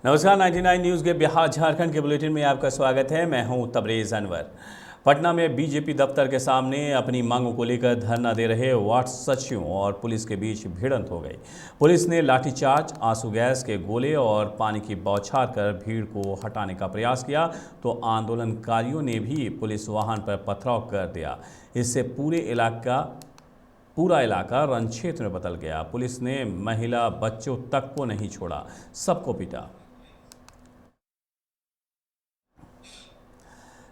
नमस्कार। 99 न्यूज़ के बिहार झारखंड के बुलेटिन में आपका स्वागत है। मैं हूं तबरेज़ अनवर। पटना में बीजेपी दफ्तर के सामने अपनी मांगों को लेकर धरना दे रहे वार्ड सचिवों और पुलिस के बीच भिड़ंत हो गई। पुलिस ने लाठीचार्ज, आंसू गैस के गोले और पानी की बौछार कर भीड़ को हटाने का प्रयास किया तो आंदोलनकारियों ने भी पुलिस वाहन पर पथराव कर दिया। इससे पूरा इलाका रणक्षेत्र में बदल गया। पुलिस ने महिला बच्चों तक को नहीं छोड़ा, सबको पीटा।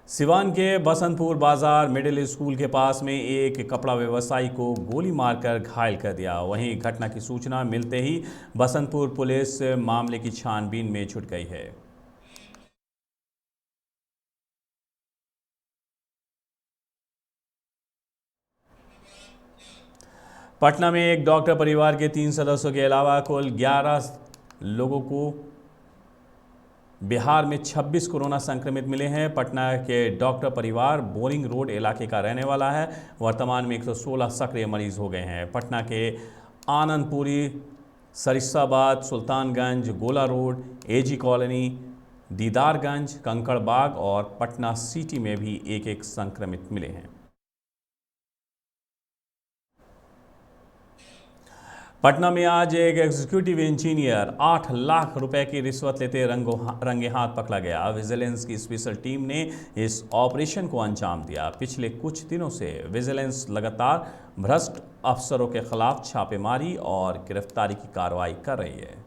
सिवान के बसंतपुर बाजार मिडिल स्कूल के पास में एक कपड़ा व्यवसायी को गोली मारकर घायल कर दिया। वहीं घटना की सूचना मिलते ही बसंतपुर पुलिस मामले की छानबीन में जुट गई है। पटना में एक डॉक्टर परिवार के 3 सदस्यों के अलावा कुल 11 लोगों को बिहार में 26 कोरोना संक्रमित मिले हैं। पटना के डॉक्टर परिवार बोरिंग रोड इलाके का रहने वाला है। वर्तमान में 116 सक्रिय मरीज हो गए हैं। पटना के आनंदपुरी, सरिस्साबाद, सुल्तानगंज, गोला रोड, एजी कॉलोनी, दीदारगंज, कंकड़बाग और पटना सिटी में भी एक एक संक्रमित मिले हैं। पटना में आज एक एग्जीक्यूटिव इंजीनियर 8 लाख रुपए की रिश्वत लेते रंगे हाथ पकड़ा गया। विजिलेंस की स्पेशल टीम ने इस ऑपरेशन को अंजाम दिया। पिछले कुछ दिनों से विजिलेंस लगातार भ्रष्ट अफसरों के खिलाफ छापेमारी और गिरफ्तारी की कार्रवाई कर रही है।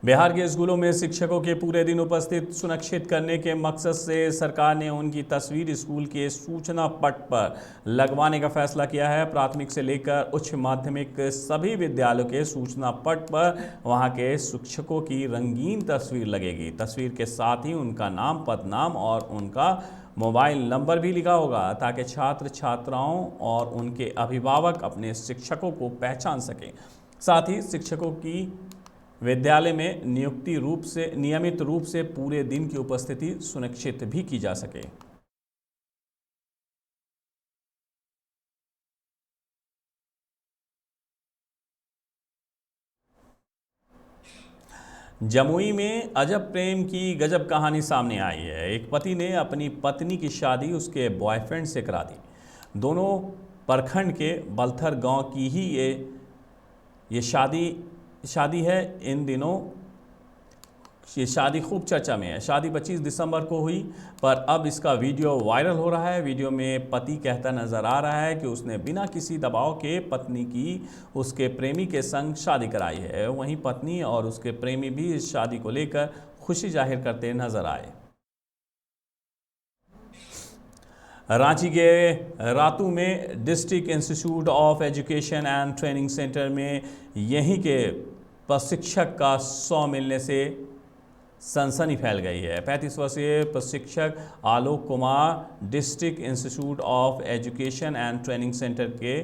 बिहार के स्कूलों में शिक्षकों के पूरे दिन उपस्थित सुनिश्चित करने के मकसद से सरकार ने उनकी तस्वीर स्कूल के सूचना पट पर लगवाने का फैसला किया है। प्राथमिक से लेकर उच्च माध्यमिक सभी विद्यालयों के सूचना पट पर वहां के शिक्षकों की रंगीन तस्वीर लगेगी। तस्वीर के साथ ही उनका नाम, पदनाम और उनका मोबाइल नंबर भी लिखा होगा ताकि छात्र छात्राओं और उनके अभिभावक अपने शिक्षकों को पहचान सकें। साथ ही शिक्षकों की विद्यालय में नियमित रूप से पूरे दिन की उपस्थिति सुनिश्चित भी की जा सके। जमुई में अजब प्रेम की गजब कहानी सामने आई है। एक पति ने अपनी पत्नी की शादी उसके बॉयफ्रेंड से करा दी। दोनों प्रखंड के बलथर गांव की ही ये शादी है। इन दिनों ये शादी खूब चर्चा में है। शादी 25 दिसंबर को हुई, पर अब इसका वीडियो वायरल हो रहा है। वीडियो में पति कहता नजर आ रहा है कि उसने बिना किसी दबाव के पत्नी की उसके प्रेमी के संग शादी कराई है। वहीं पत्नी और उसके प्रेमी भी इस शादी को लेकर खुशी जाहिर करते नजर आए। रांची के रातू में district institute of education and training centre में यहीं के प्रशिक्षक का 100 मिलने से सनसनी फैल गई है। 35 वर्षीय प्रशिक्षक Alok Kumar district institute of education and training centre के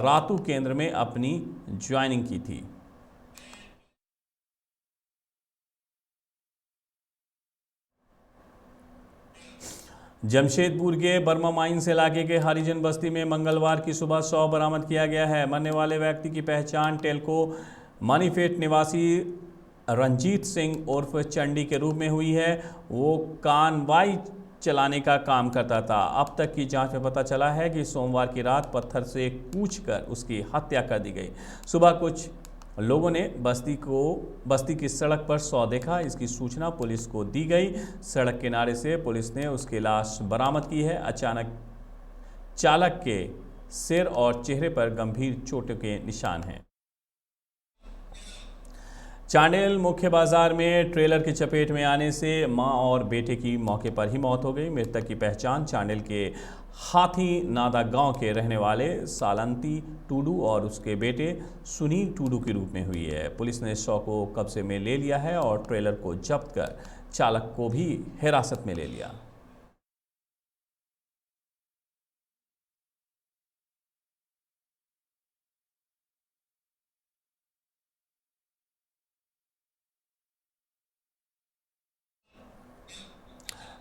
रातू केंद्र में अपनी ज्वाइनिंग की थी। जमशेदपुर के बर्मा माइंस इलाके के हरिजन बस्ती में मंगलवार की सुबह 100 बरामद किया गया है। मरने वाले व्यक्ति की पहचान टेल्को मनीफेट निवासी रंजीत सिंह उर्फ चंडी के रूप में हुई है। वो कानवाई चलाने का काम करता था। अब तक की जांच में पता चला है कि सोमवार की रात पत्थर से कूचकर उसकी हत्या कर दी गई। सुबह कुछ लोगों ने बस्ती की सड़क पर शव देखा। इसकी सूचना पुलिस को दी गई। सड़क किनारे से पुलिस ने उसकी लाश बरामद की है। अचानक चालक के सिर और चेहरे पर गंभीर चोटों के निशान हैं। चांडिल मुख्य बाजार में ट्रेलर की चपेट में आने से मां और बेटे की मौके पर ही मौत हो गई। मृतक की पहचान चांडिल के हाथी नादा गांव के रहने वाले सालंती टूडू और उसके बेटे सुनील टूडू के रूप में हुई है। पुलिस ने शव को कब्जे में ले लिया है और ट्रेलर को जब्त कर चालक को भी हिरासत में ले लिया।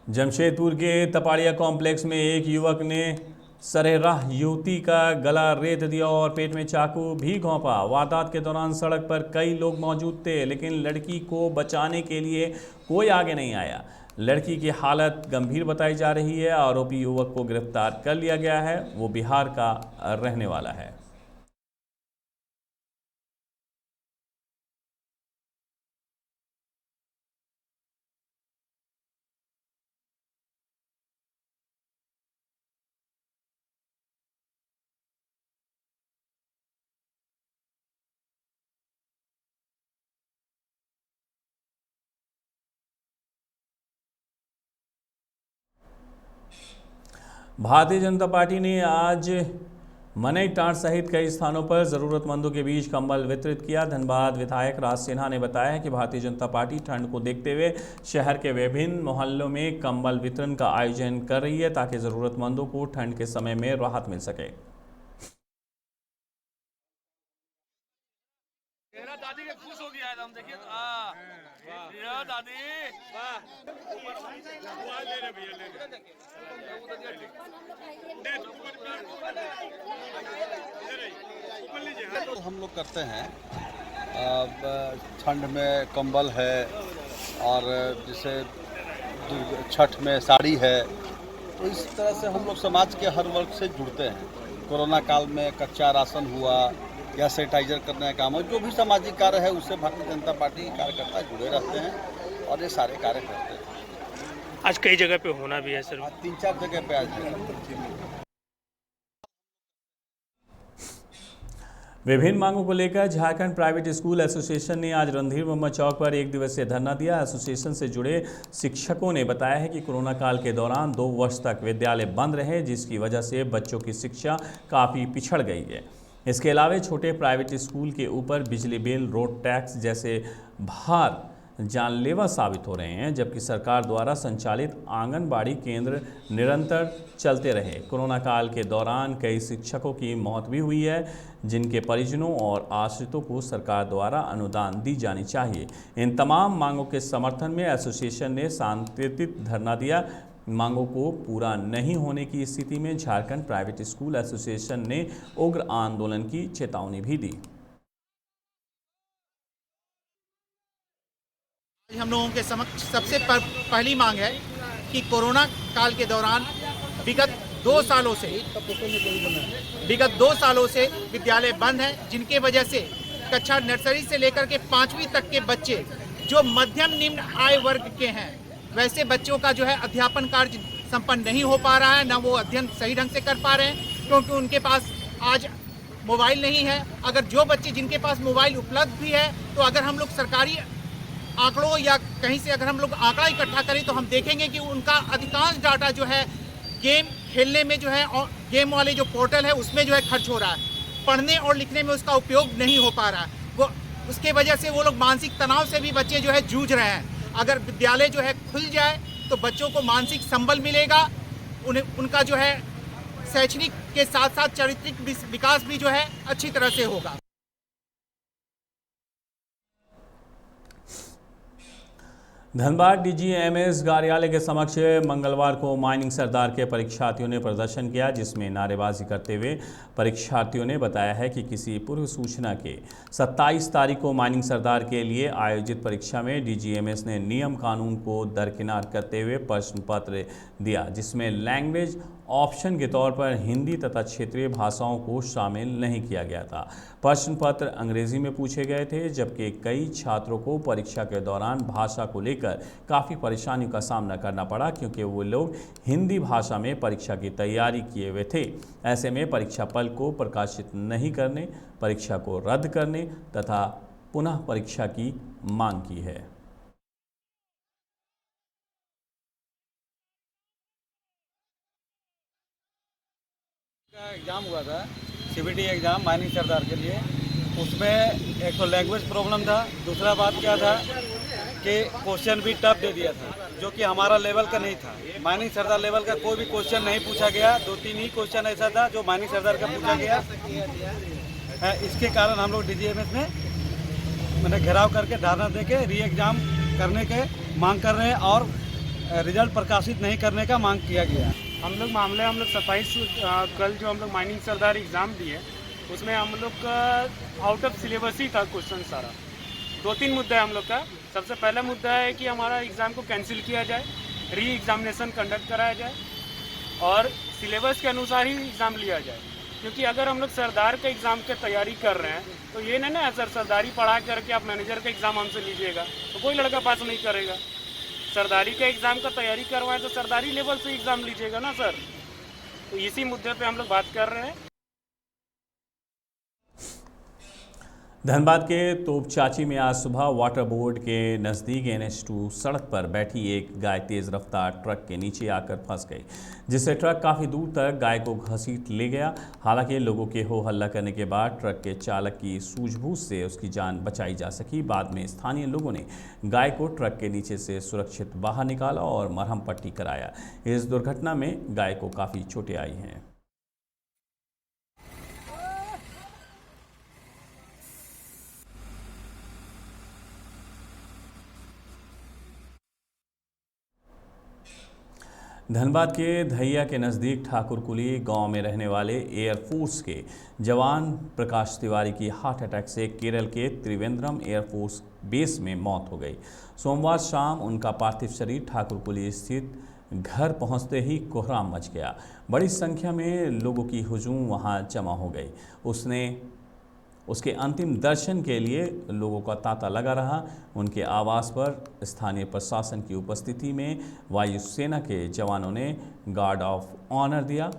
जमशेदपुर के तपाड़िया कॉम्प्लेक्स में एक युवक ने सरेराह युवती का गला रेत दिया और पेट में चाकू भी घोंपा। वारदात के दौरान सड़क पर कई लोग मौजूद थे, लेकिन लड़की को बचाने के लिए कोई आगे नहीं आया। लड़की की हालत गंभीर बताई जा रही है। आरोपी युवक को गिरफ्तार कर लिया गया है। वो बिहार का रहने वाला है। भारतीय जनता पार्टी ने आज मनई टांड सहित कई स्थानों पर जरूरतमंदों के बीच कंबल वितरित किया। धनबाद विधायक राज सिन्हा ने बताया कि भारतीय जनता पार्टी ठंड को देखते हुए शहर के विभिन्न मोहल्लों में कंबल वितरण का आयोजन कर रही है, ताकि जरूरतमंदों को ठंड के समय में राहत मिल सके। दादी के खुश हो गया है, हम देखिए दादी तो हम लोग करते हैं। ठंड में कंबल है और जैसे छठ में साड़ी है, तो इस तरह से हम लोग समाज के हर वर्ग से जुड़ते हैं। कोरोना काल में कच्चा राशन हुआ या सैनिटाइजर करने का काम हो, जो भी सामाजिक कार्य है उससे भारतीय जनता पार्टी के कार्यकर्ता जुड़े रहते हैं और ये सारे कार्य करते हैं। आज कई जगह पे होना भी है सर। आज 3-4 जगह पे आज है। विभिन्न मांगों को लेकर झारखंड प्राइवेट स्कूल एसोसिएशन ने आज रणधीर वर्मा चौक पर एक दिवसीय धरना दिया। एसोसिएशन से जुड़े शिक्षकों ने बताया है कि कोरोना काल के दौरान 2 वर्ष तक विद्यालय बंद रहे, जिसकी वजह से बच्चों की शिक्षा काफ़ी पिछड़ गई है। इसके अलावा छोटे प्राइवेट स्कूल के ऊपर बिजली बिल, रोड टैक्स जैसे भार जानलेवा साबित हो रहे हैं, जबकि सरकार द्वारा संचालित आंगनबाड़ी केंद्र निरंतर चलते रहे। कोरोना काल के दौरान कई शिक्षकों की मौत भी हुई है, जिनके परिजनों और आश्रितों को सरकार द्वारा अनुदान दी जानी चाहिए। इन तमाम मांगों के समर्थन में एसोसिएशन ने शांतियुत धरना दिया। मांगों को पूरा नहीं होने की स्थिति में झारखंड प्राइवेट स्कूल एसोसिएशन ने उग्र आंदोलन की चेतावनी भी दी। हम लोगों के समक्ष सबसे पहली मांग है कि कोरोना काल के दौरान विगत 2 सालों से विद्यालय बंद हैं, जिनके वजह से कक्षा नर्सरी से लेकर के 5वीं तक के बच्चे जो मध्यम निम्न आय वर्ग के हैं, वैसे बच्चों का जो है अध्यापन कार्य संपन्न नहीं हो पा रहा है, ना वो अध्ययन सही ढंग से कर पा रहे हैं, क्योंकि उनके पास आज मोबाइल नहीं है। अगर जो बच्चे जिनके पास मोबाइल उपलब्ध भी है, तो अगर हम लोग सरकारी आंकड़ों या कहीं से अगर हम लोग आंकड़ा इकट्ठा करें तो हम देखेंगे कि उनका अधिकांश डाटा जो है गेम खेलने में जो है और गेम वाले जो पोर्टल है उसमें जो है खर्च हो रहा है। पढ़ने और लिखने में उसका उपयोग नहीं हो पा रहा है। वो उसके वजह से वो लोग मानसिक तनाव से भी बच्चे जो है जूझ रहे हैं। अगर विद्यालय जो है खुल जाए तो बच्चों को मानसिक संबल मिलेगा, उनका जो है शैक्षणिक के साथ साथ चारित्रिक विकास भी जो है अच्छी तरह से होगा। धनबाद डीजीएमएस कार्यालय के समक्ष मंगलवार को माइनिंग सरदार के परीक्षार्थियों ने प्रदर्शन किया, जिसमें नारेबाजी करते हुए परीक्षार्थियों ने बताया है कि किसी पूर्व सूचना के 27 तारीख को माइनिंग सरदार के लिए आयोजित परीक्षा में डीजीएमएस ने नियम कानून को दरकिनार करते हुए प्रश्न पत्र दिया, जिसमें लैंग्वेज ऑप्शन के तौर पर हिंदी तथा क्षेत्रीय भाषाओं को शामिल नहीं किया गया था। प्रश्न पत्र अंग्रेजी में पूछे गए थे, जबकि कई छात्रों को परीक्षा के दौरान भाषा को लेकर काफ़ी परेशानियों का सामना करना पड़ा, क्योंकि वो लोग हिंदी भाषा में परीक्षा की तैयारी किए हुए थे। ऐसे में परीक्षा फल को प्रकाशित नहीं करने, परीक्षा को रद्द करने तथा पुनः परीक्षा की मांग की है। एग्ज़ाम हुआ था, सीबीटी एग्ज़ाम माइनिंग सरदार के लिए। उसमें एक तो लैंग्वेज प्रॉब्लम था, दूसरा बात क्या था कि क्वेश्चन भी टफ दे दिया था, जो कि हमारा लेवल का नहीं था। माइनिंग सरदार लेवल का कोई भी क्वेश्चन नहीं पूछा गया। 2-3 ही क्वेश्चन ऐसा था जो माइनिंग सरदार का पूछा गया। इसके कारण हम लोग डीजीएमएस में मैंने घेराव करके धरना देके री एग्ज़ाम करने के मांग कर रहे हैं और रिजल्ट प्रकाशित नहीं करने का मांग किया गया। हम लोग 27 कल जो हम लोग माइनिंग सरदार एग्ज़ाम दिए उसमें हम लोग का आउट ऑफ सिलेबस ही था क्वेश्चन सारा। 2-3 मुद्दा है हम लोग का। सबसे पहला मुद्दा है कि हमारा एग्ज़ाम को कैंसिल किया जाए, री एग्ज़ामिनेशन कंडक्ट कराया जाए और सिलेबस के अनुसार ही एग्ज़ाम लिया जाए। क्योंकि अगर हम लोग सरदार का एग्ज़ाम की तैयारी कर रहे हैं तो ये नहीं ना सर सरदारी पढ़ा करके आप मैनेजर का एग्ज़ाम हमसे लीजिएगा तो कोई लड़का पास नहीं करेगा। सरदारी का एग्ज़ाम का तैयारी करवाएं तो सरदारी लेवल से एग्ज़ाम लीजिएगा ना सर। तो इसी मुद्दे पे हम लोग बात कर रहे हैं। धनबाद के तोपचाची में आज सुबह वाटर बोर्ड के नज़दीक NH2 सड़क पर बैठी एक गाय तेज़ रफ्तार ट्रक के नीचे आकर फंस गई, जिससे ट्रक काफ़ी दूर तक गाय को घसीट ले गया। हालांकि लोगों के हो हल्ला करने के बाद ट्रक के चालक की सूझबूझ से उसकी जान बचाई जा सकी। बाद में स्थानीय लोगों ने गाय को ट्रक के नीचे से सुरक्षित बाहर निकाला और मरहम पट्टी कराया। इस दुर्घटना में गाय को काफ़ी चोटें आई हैं। धनबाद के धैया के नज़दीक ठाकुरकुली गांव में रहने वाले एयरफोर्स के जवान प्रकाश तिवारी की हार्ट अटैक से केरल के त्रिवेंद्रम एयरफोर्स बेस में मौत हो गई। सोमवार शाम उनका पार्थिव शरीर ठाकुरकुली स्थित घर पहुंचते ही कोहराम मच गया। बड़ी संख्या में लोगों की हुजूम वहां जमा हो गई। उसके अंतिम दर्शन के लिए लोगों का तांता लगा रहा। उनके आवास पर स्थानीय प्रशासन की उपस्थिति में वायुसेना के जवानों ने गार्ड ऑफ ऑनर दिया।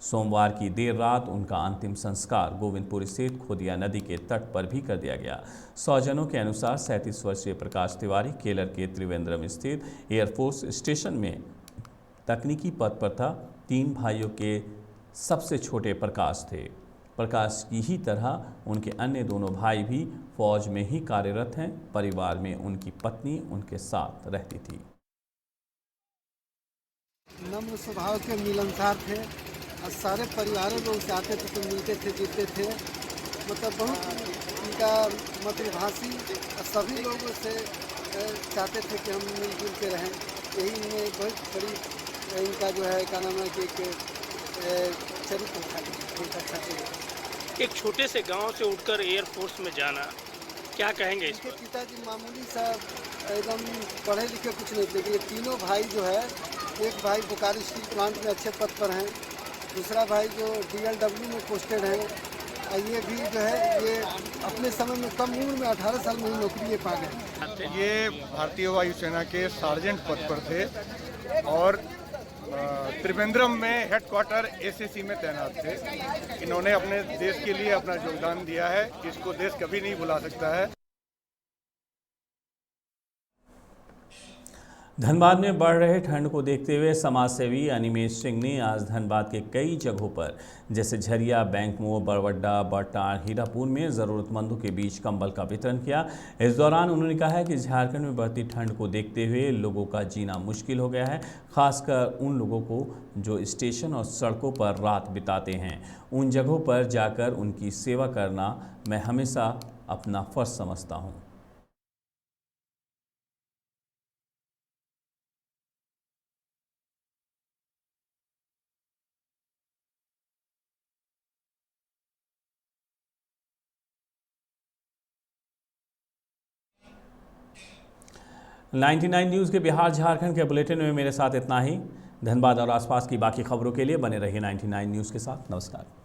सोमवार की देर रात उनका अंतिम संस्कार गोविंदपुर स्थित खोदिया नदी के तट पर भी कर दिया गया। स्वजनों के अनुसार 37 वर्षीय प्रकाश तिवारी केरल के त्रिवेंद्रम स्थित एयरफोर्स स्टेशन में तकनीकी पद पर था। 3 भाइयों के सबसे छोटे प्रकाश थे। प्रकाश की ही तरह उनके अन्य दोनों भाई भी फौज में ही कार्यरत हैं। परिवार में उनकी पत्नी उनके साथ रहती थी। नम्र स्वभाव के मिलनसार थे और सारे परिवारों लोग चाहते थे तो मिलते थे जुलते थे। मतलब बहुत उनका मातृभाषी सभी लोगों से चाहते थे कि हम मिलजुल के रहें। यही इनमें बहुत बड़ी इनका जो है क्या नाम है कि चरित्र था, बहुत अच्छा चरित्र। एक छोटे से गांव से उठकर एयरफोर्स में जाना, क्या कहेंगे इस इसके पर? पिताजी मामूली सा एकदम पढ़े लिखे कुछ नहीं थे, लेकिन ये तीनों भाई जो है, एक भाई बोकारो स्टील प्लांट में अच्छे पद पर हैं, दूसरा भाई जो DLW में पोस्टेड है, और ये भी जो है ये अपने समय में कम उम्र में 18 साल में ही नौकरी ये पा गए। ये भारतीय वायुसेना के सार्जेंट पद पर थे और त्रिवेंद्रम में हेडक्वार्टर SAC में तैनात थे। इन्होंने अपने देश के लिए अपना योगदान दिया है, इसको देश कभी नहीं भुला सकता है। धनबाद में बढ़ रहे ठंड को देखते हुए समाजसेवी अनिमेश सिंह ने आज धनबाद के कई जगहों पर जैसे झरिया, बैंक मोड़, बरवड्डा, बरटार, हीरापुर में ज़रूरतमंदों के बीच कंबल का वितरण किया। इस दौरान उन्होंने कहा है कि झारखंड में बढ़ती ठंड को देखते हुए लोगों का जीना मुश्किल हो गया है, खासकर उन लोगों को जो स्टेशन और सड़कों पर रात बिताते हैं। उन जगहों पर जाकर उनकी सेवा करना मैं हमेशा अपना फ़र्ज समझता हूँ। $99 न्यूज़ के बिहार झारखंड के बुलेटिन में मेरे साथ इतना ही। धनबाद और आसपास की बाकी खबरों के लिए बने रहिए 99 न्यूज़ के साथ। नमस्कार।